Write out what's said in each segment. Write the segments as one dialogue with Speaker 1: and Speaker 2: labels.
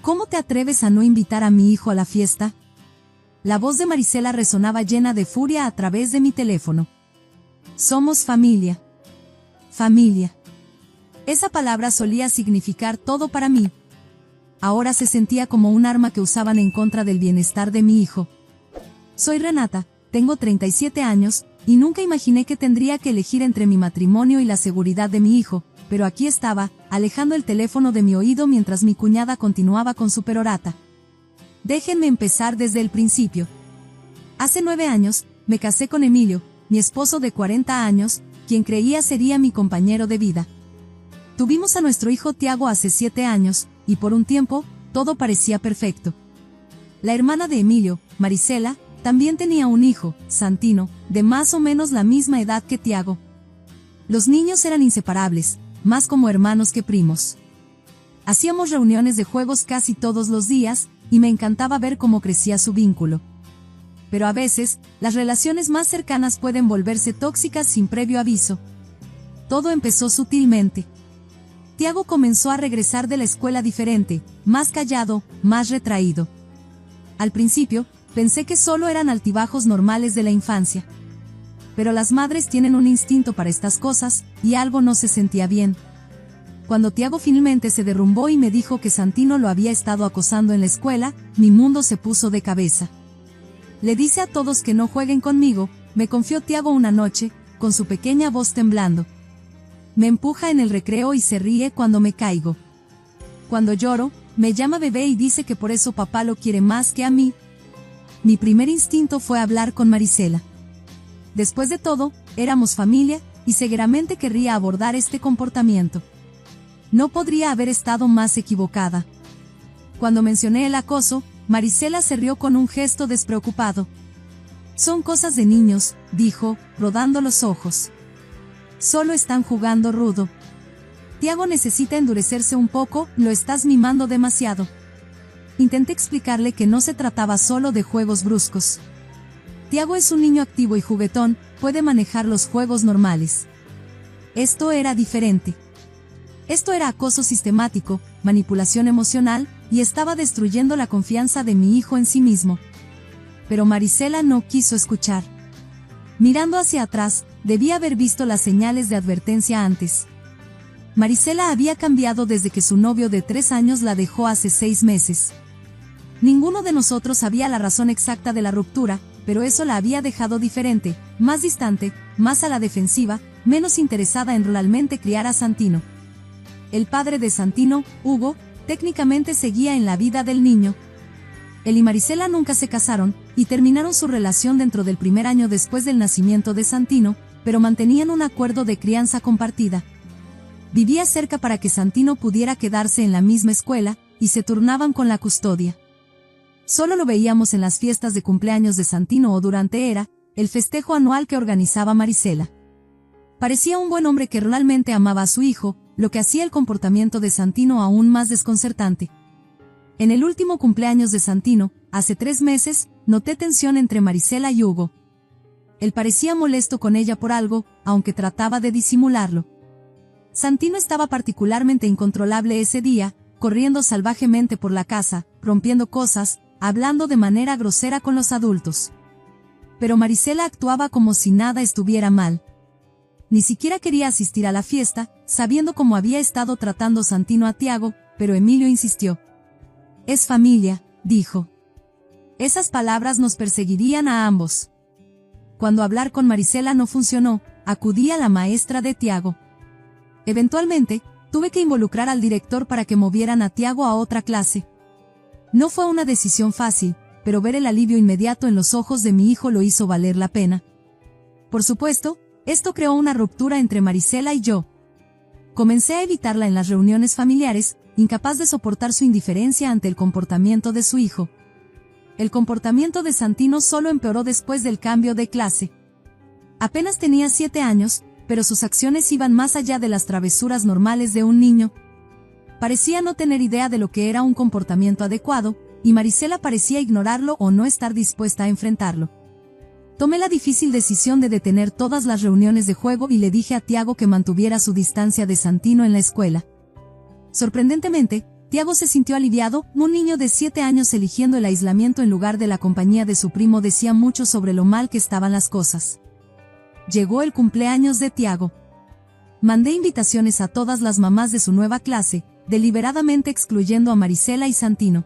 Speaker 1: ¿Cómo te atreves a no invitar a mi hijo a la fiesta? La voz de Marisela resonaba llena de furia a través de mi teléfono. Somos familia. Familia. Esa palabra solía significar todo para mí. Ahora se sentía como un arma que usaban en contra del bienestar de mi hijo. Soy Renata, tengo 37 años, y nunca imaginé que tendría que elegir entre mi matrimonio y la seguridad de mi hijo, pero aquí estaba, alejando el teléfono de mi oído mientras mi cuñada continuaba con su perorata. Déjenme empezar desde el principio. Hace 9 años, me casé con Emilio, mi esposo de 40 años, quien creía sería mi compañero de vida. Tuvimos a nuestro hijo Tiago hace 7 años, y por un tiempo, todo parecía perfecto. La hermana de Emilio, Marisela, también tenía un hijo, Santino, de más o menos la misma edad que Tiago. Los niños eran inseparables, más como hermanos que primos. Hacíamos reuniones de juegos casi todos los días, y me encantaba ver cómo crecía su vínculo. Pero a veces, las relaciones más cercanas pueden volverse tóxicas sin previo aviso. Todo empezó sutilmente. Tiago comenzó a regresar de la escuela diferente, más callado, más retraído. Al principio, pensé que solo eran altibajos normales de la infancia. Pero las madres tienen un instinto para estas cosas, y algo no se sentía bien. Cuando Tiago finalmente se derrumbó y me dijo que Santino lo había estado acosando en la escuela, mi mundo se puso de cabeza. Le dice a todos que no jueguen conmigo, me confió Tiago una noche, con su pequeña voz temblando. Me empuja en el recreo y se ríe cuando me caigo. Cuando lloro, me llama bebé y dice que por eso papá lo quiere más que a mí. Mi primer instinto fue hablar con Marisela. Después de todo, éramos familia, y seguramente querría abordar este comportamiento. No podría haber estado más equivocada. Cuando mencioné el acoso, Marisela se rió con un gesto despreocupado. Son cosas de niños, dijo, rodando los ojos. Solo están jugando rudo. Tiago necesita endurecerse un poco, lo estás mimando demasiado. Intenté explicarle que no se trataba solo de juegos bruscos. Tiago es un niño activo y juguetón, puede manejar los juegos normales. Esto era diferente. Esto era acoso sistemático, manipulación emocional, y estaba destruyendo la confianza de mi hijo en sí mismo. Pero Marisela no quiso escuchar. Mirando hacia atrás, debía haber visto las señales de advertencia antes. Marisela había cambiado desde que su novio de 3 años la dejó hace 6 meses. Ninguno de nosotros sabía la razón exacta de la ruptura, pero eso la había dejado diferente, más distante, más a la defensiva, menos interesada en realmente criar a Santino. El padre de Santino, Hugo, técnicamente seguía en la vida del niño. Él y Marisela nunca se casaron, y terminaron su relación dentro del primer año después del nacimiento de Santino, pero mantenían un acuerdo de crianza compartida. Vivía cerca para que Santino pudiera quedarse en la misma escuela, y se turnaban con la custodia. Solo lo veíamos en las fiestas de cumpleaños de Santino o durante el festejo anual que organizaba Marisela. Parecía un buen hombre que realmente amaba a su hijo, lo que hacía el comportamiento de Santino aún más desconcertante. En el último cumpleaños de Santino, hace 3 meses, noté tensión entre Marisela y Hugo. Él parecía molesto con ella por algo, aunque trataba de disimularlo. Santino estaba particularmente incontrolable ese día, corriendo salvajemente por la casa, rompiendo cosas, hablando de manera grosera con los adultos. Pero Marisela actuaba como si nada estuviera mal. Ni siquiera quería asistir a la fiesta, sabiendo cómo había estado tratando Santino a Tiago, pero Emilio insistió. Es familia, dijo. Esas palabras nos perseguirían a ambos. Cuando hablar con Marisela no funcionó, acudí a la maestra de Tiago. Eventualmente, tuve que involucrar al director para que movieran a Tiago a otra clase. No fue una decisión fácil, pero ver el alivio inmediato en los ojos de mi hijo lo hizo valer la pena. Por supuesto, esto creó una ruptura entre Marisela y yo. Comencé a evitarla en las reuniones familiares, incapaz de soportar su indiferencia ante el comportamiento de su hijo. El comportamiento de Santino solo empeoró después del cambio de clase. Apenas tenía 7 años, pero sus acciones iban más allá de las travesuras normales de un niño. Parecía no tener idea de lo que era un comportamiento adecuado, y Marisela parecía ignorarlo o no estar dispuesta a enfrentarlo. Tomé la difícil decisión de detener todas las reuniones de juego y le dije a Tiago que mantuviera su distancia de Santino en la escuela. Sorprendentemente, Tiago se sintió aliviado. Un niño de 7 años eligiendo el aislamiento en lugar de la compañía de su primo decía mucho sobre lo mal que estaban las cosas. Llegó el cumpleaños de Tiago. Mandé invitaciones a todas las mamás de su nueva clase, deliberadamente excluyendo a Marisela y Santino.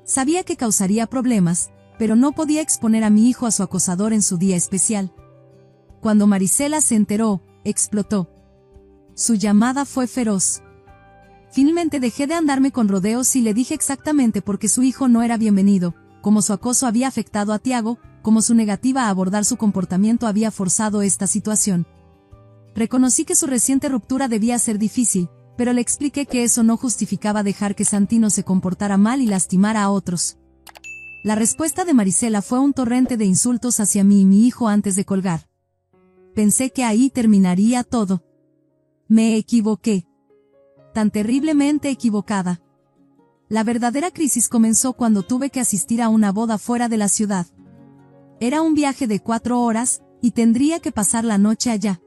Speaker 1: Sabía que causaría problemas, pero no podía exponer a mi hijo a su acosador en su día especial. Cuando Marisela se enteró, explotó. Su llamada fue feroz. Finalmente dejé de andarme con rodeos y le dije exactamente por qué su hijo no era bienvenido, cómo su acoso había afectado a Tiago, cómo su negativa a abordar su comportamiento había forzado esta situación. Reconocí que su reciente ruptura debía ser difícil, pero le expliqué que eso no justificaba dejar que Santino se comportara mal y lastimara a otros. La respuesta de Marisela fue un torrente de insultos hacia mí y mi hijo antes de colgar. Pensé que ahí terminaría todo. Me equivoqué. Tan terriblemente equivocada. La verdadera crisis comenzó cuando tuve que asistir a una boda fuera de la ciudad. Era un viaje de 4 horas, y tendría que pasar la noche allá.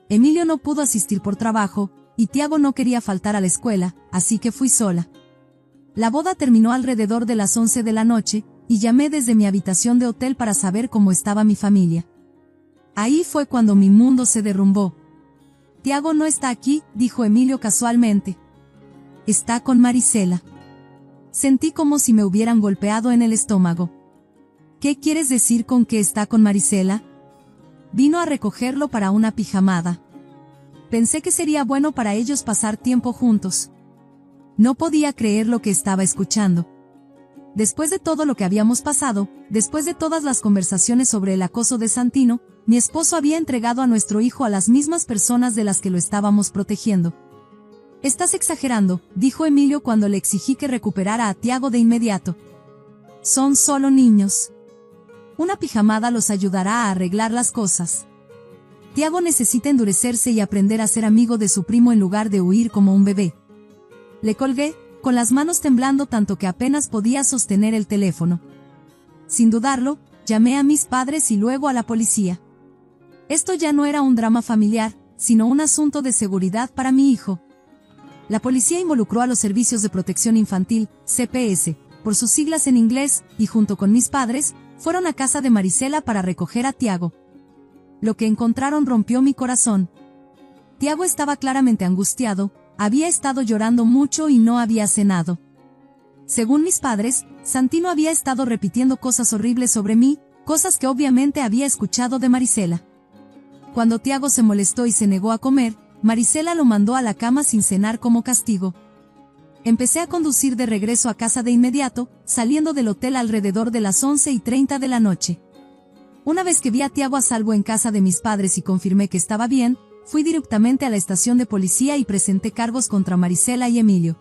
Speaker 1: Emilio no pudo asistir por trabajo, y Tiago no quería faltar a la escuela, así que fui sola. La boda terminó alrededor de las 11 de la noche, y llamé desde mi habitación de hotel para saber cómo estaba mi familia. Ahí fue cuando mi mundo se derrumbó. Tiago no está aquí, dijo Emilio casualmente. Está con Marisela. Sentí como si me hubieran golpeado en el estómago. ¿Qué quieres decir con que está con Marisela? Vino a recogerlo para una pijamada. Pensé que sería bueno para ellos pasar tiempo juntos. No podía creer lo que estaba escuchando. Después de todo lo que habíamos pasado, después de todas las conversaciones sobre el acoso de Santino, mi esposo había entregado a nuestro hijo a las mismas personas de las que lo estábamos protegiendo. Estás exagerando, dijo Emilio cuando le exigí que recuperara a Tiago de inmediato. Son solo niños. Una pijamada los ayudará a arreglar las cosas. Tiago necesita endurecerse y aprender a ser amigo de su primo en lugar de huir como un bebé. Le colgué, con las manos temblando tanto que apenas podía sostener el teléfono. Sin dudarlo, llamé a mis padres y luego a la policía. Esto ya no era un drama familiar, sino un asunto de seguridad para mi hijo. La policía involucró a los Servicios de Protección Infantil, CPS, por sus siglas en inglés, y junto con mis padres, fueron a casa de Marisela para recoger a Tiago. Lo que encontraron rompió mi corazón. Tiago estaba claramente angustiado, había estado llorando mucho y no había cenado. Según mis padres, Santino había estado repitiendo cosas horribles sobre mí, cosas que obviamente había escuchado de Marisela. Cuando Tiago se molestó y se negó a comer, Marisela lo mandó a la cama sin cenar como castigo. Empecé a conducir de regreso a casa de inmediato, saliendo del hotel alrededor de las 11:30 de la noche. Una vez que vi a Tiago a salvo en casa de mis padres y confirmé que estaba bien, fui directamente a la estación de policía y presenté cargos contra Marisela y Emilio.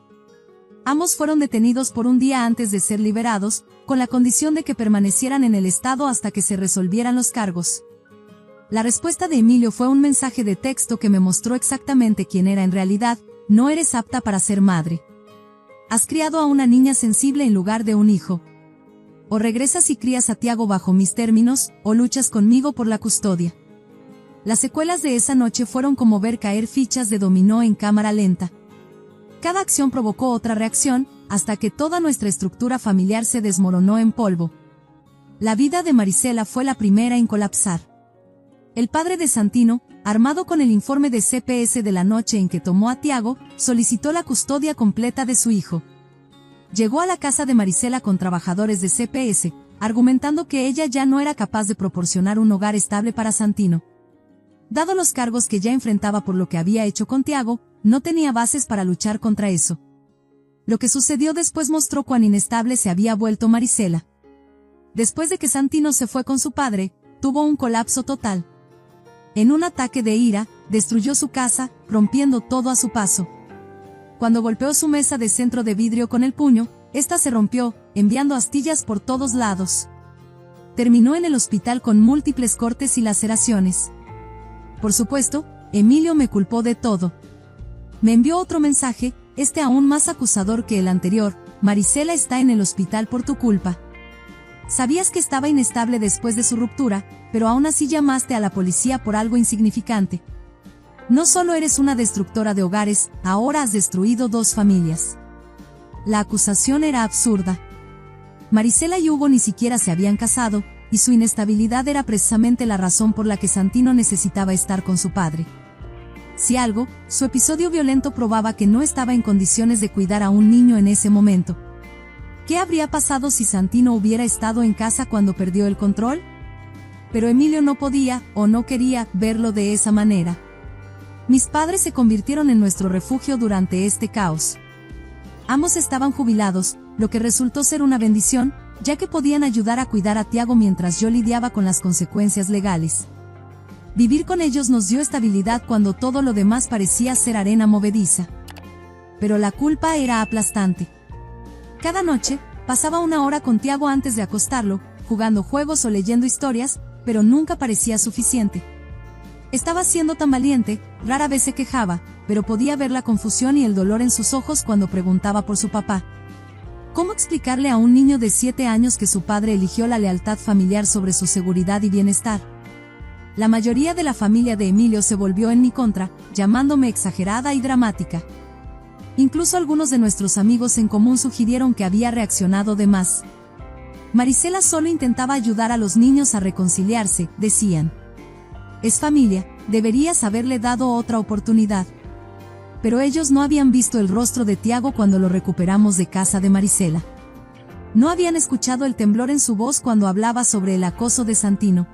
Speaker 1: Ambos fueron detenidos por un día antes de ser liberados, con la condición de que permanecieran en el estado hasta que se resolvieran los cargos. La respuesta de Emilio fue un mensaje de texto que me mostró exactamente quién era en realidad: no eres apta para ser madre. Has criado a una niña sensible en lugar de un hijo. O regresas y crías a Tiago bajo mis términos, o luchas conmigo por la custodia. Las secuelas de esa noche fueron como ver caer fichas de dominó en cámara lenta. Cada acción provocó otra reacción, hasta que toda nuestra estructura familiar se desmoronó en polvo. La vida de Marisela fue la primera en colapsar. El padre de Santino, armado con el informe de CPS de la noche en que tomó a Tiago, solicitó la custodia completa de su hijo. Llegó a la casa de Marisela con trabajadores de CPS, argumentando que ella ya no era capaz de proporcionar un hogar estable para Santino. Dado los cargos que ya enfrentaba por lo que había hecho con Tiago, no tenía bases para luchar contra eso. Lo que sucedió después mostró cuán inestable se había vuelto Marisela. Después de que Santino se fue con su padre, tuvo un colapso total. En un ataque de ira, destruyó su casa, rompiendo todo a su paso. Cuando golpeó su mesa de centro de vidrio con el puño, esta se rompió, enviando astillas por todos lados. Terminó en el hospital con múltiples cortes y laceraciones. Por supuesto, Emilio me culpó de todo. Me envió otro mensaje, este aún más acusador que el anterior: Marisela está en el hospital por tu culpa. Sabías que estaba inestable después de su ruptura, pero aún así llamaste a la policía por algo insignificante. No solo eres una destructora de hogares, ahora has destruido 2 familias. la acusación era absurda. Marisela y Hugo ni siquiera se habían casado, y su inestabilidad era precisamente la razón por la que Santino necesitaba estar con su padre. Si algo, su episodio violento probaba que no estaba en condiciones de cuidar a un niño en ese momento. ¿Qué habría pasado si Santino hubiera estado en casa cuando perdió el control? Pero Emilio no podía, o no quería, verlo de esa manera. Mis padres se convirtieron en nuestro refugio durante este caos. Ambos estaban jubilados, lo que resultó ser una bendición, ya que podían ayudar a cuidar a Tiago mientras yo lidiaba con las consecuencias legales. Vivir con ellos nos dio estabilidad cuando todo lo demás parecía ser arena movediza. Pero la culpa era aplastante. Cada noche, pasaba una hora con Tiago antes de acostarlo, jugando juegos o leyendo historias, pero nunca parecía suficiente. Estaba siendo tan valiente, rara vez se quejaba, pero podía ver la confusión y el dolor en sus ojos cuando preguntaba por su papá. ¿Cómo explicarle a un niño de 7 años que su padre eligió la lealtad familiar sobre su seguridad y bienestar? La mayoría de la familia de Emilio se volvió en mi contra, llamándome exagerada y dramática. Incluso algunos de nuestros amigos en común sugirieron que había reaccionado de más. Marisela solo intentaba ayudar a los niños a reconciliarse, decían. Es familia, deberías haberle dado otra oportunidad. Pero ellos no habían visto el rostro de Tiago cuando lo recuperamos de casa de Marisela. No habían escuchado el temblor en su voz cuando hablaba sobre el acoso de Santino.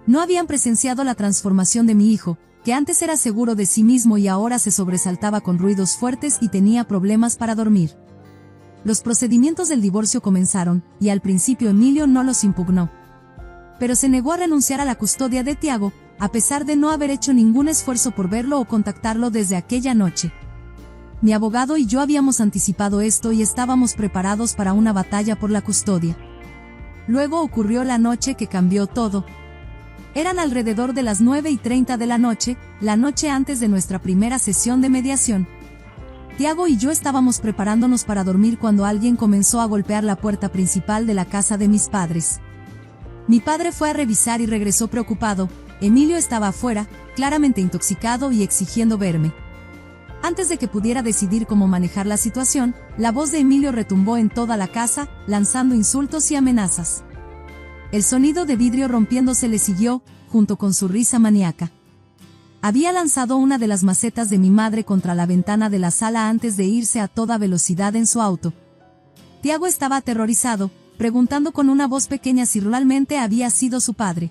Speaker 1: No habían presenciado la transformación de mi hijo, que antes era seguro de sí mismo y ahora se sobresaltaba con ruidos fuertes y tenía problemas para dormir. Los procedimientos del divorcio comenzaron, y al principio Emilio no los impugnó. Pero se negó a renunciar a la custodia de Tiago, a pesar de no haber hecho ningún esfuerzo por verlo o contactarlo desde aquella noche. Mi abogado y yo habíamos anticipado esto y estábamos preparados para una batalla por la custodia. Luego ocurrió la noche que cambió todo. Eran alrededor de las 9:30 de la noche antes de nuestra primera sesión de mediación. Tiago y yo estábamos preparándonos para dormir cuando alguien comenzó a golpear la puerta principal de la casa de mis padres. Mi padre fue a revisar y regresó preocupado. Emilio estaba afuera, claramente intoxicado y exigiendo verme. Antes de que pudiera decidir cómo manejar la situación, la voz de Emilio retumbó en toda la casa, lanzando insultos y amenazas. El sonido de vidrio rompiéndose le siguió, junto con su risa maníaca. Había lanzado una de las macetas de mi madre contra la ventana de la sala antes de irse a toda velocidad en su auto. Tiago estaba aterrorizado, preguntando con una voz pequeña si realmente había sido su padre.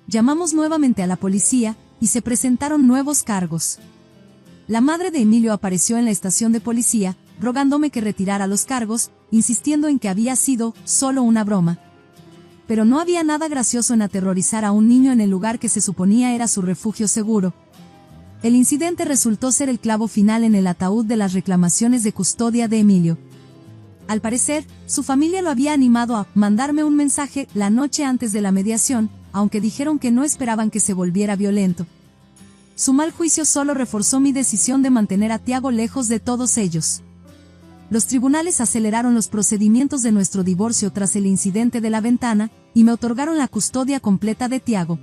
Speaker 1: Llamamos nuevamente a la policía, y se presentaron nuevos cargos. La madre de Emilio apareció en la estación de policía, rogándome que retirara los cargos, insistiendo en que había sido solo una broma. Pero no había nada gracioso en aterrorizar a un niño en el lugar que se suponía era su refugio seguro. El incidente resultó ser el clavo final en el ataúd de las reclamaciones de custodia de Emilio. Al parecer, su familia lo había animado a mandarme un mensaje la noche antes de la mediación, aunque dijeron que no esperaban que se volviera violento. Su mal juicio solo reforzó mi decisión de mantener a Tiago lejos de todos ellos. Los tribunales aceleraron los procedimientos de nuestro divorcio tras el incidente de la ventana, y me otorgaron la custodia completa de Tiago.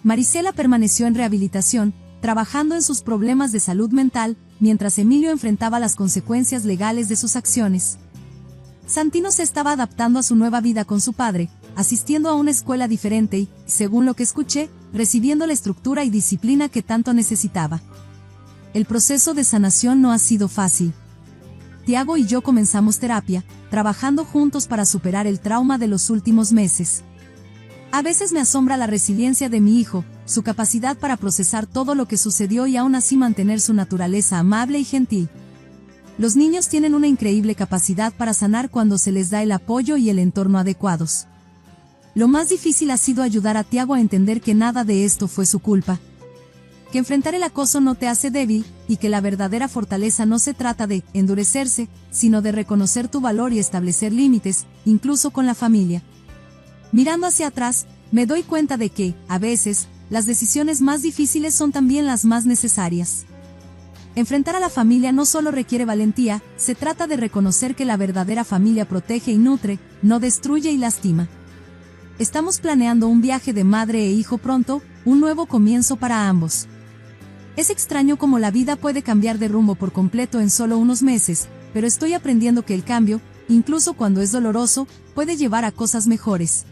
Speaker 1: Marisela permaneció en rehabilitación, trabajando en sus problemas de salud mental, mientras Emilio enfrentaba las consecuencias legales de sus acciones. Santino se estaba adaptando a su nueva vida con su padre, asistiendo a una escuela diferente y, según lo que escuché, recibiendo la estructura y disciplina que tanto necesitaba. El proceso de sanación no ha sido fácil. Tiago y yo comenzamos terapia, trabajando juntos para superar el trauma de los últimos meses. A veces me asombra la resiliencia de mi hijo, su capacidad para procesar todo lo que sucedió y aún así mantener su naturaleza amable y gentil. Los niños tienen una increíble capacidad para sanar cuando se les da el apoyo y el entorno adecuados. Lo más difícil ha sido ayudar a Tiago a entender que nada de esto fue su culpa. Que enfrentar el acoso no te hace débil, y que la verdadera fortaleza no se trata de endurecerse, sino de reconocer tu valor y establecer límites, incluso con la familia. Mirando hacia atrás, me doy cuenta de que, a veces, las decisiones más difíciles son también las más necesarias. Enfrentar a la familia no solo requiere valentía, se trata de reconocer que la verdadera familia protege y nutre, no destruye y lastima. Estamos planeando un viaje de madre e hijo pronto, un nuevo comienzo para ambos. Es extraño cómo la vida puede cambiar de rumbo por completo en solo unos meses, pero estoy aprendiendo que el cambio, incluso cuando es doloroso, puede llevar a cosas mejores.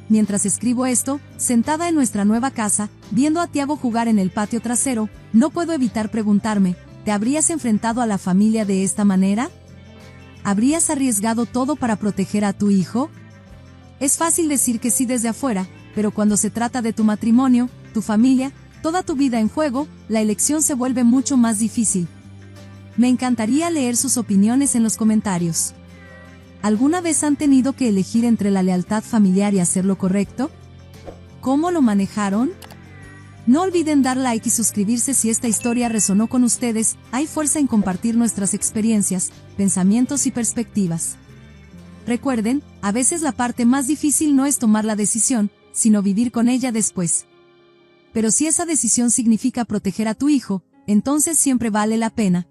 Speaker 1: Mientras escribo esto, sentada en nuestra nueva casa, viendo a Tiago jugar en el patio trasero, no puedo evitar preguntarme, ¿te habrías enfrentado a la familia de esta manera? ¿Habrías arriesgado todo para proteger a tu hijo? Es fácil decir que sí desde afuera, pero cuando se trata de tu matrimonio, tu familia, toda tu vida en juego, la elección se vuelve mucho más difícil. Me encantaría leer sus opiniones en los comentarios. ¿Alguna vez han tenido que elegir entre la lealtad familiar y hacer lo correcto? ¿Cómo lo manejaron? No olviden dar like y suscribirse si esta historia resonó con ustedes. Hay fuerza en compartir nuestras experiencias, pensamientos y perspectivas. Recuerden, a veces la parte más difícil no es tomar la decisión, sino vivir con ella después. Pero si esa decisión significa proteger a tu hijo, entonces siempre vale la pena.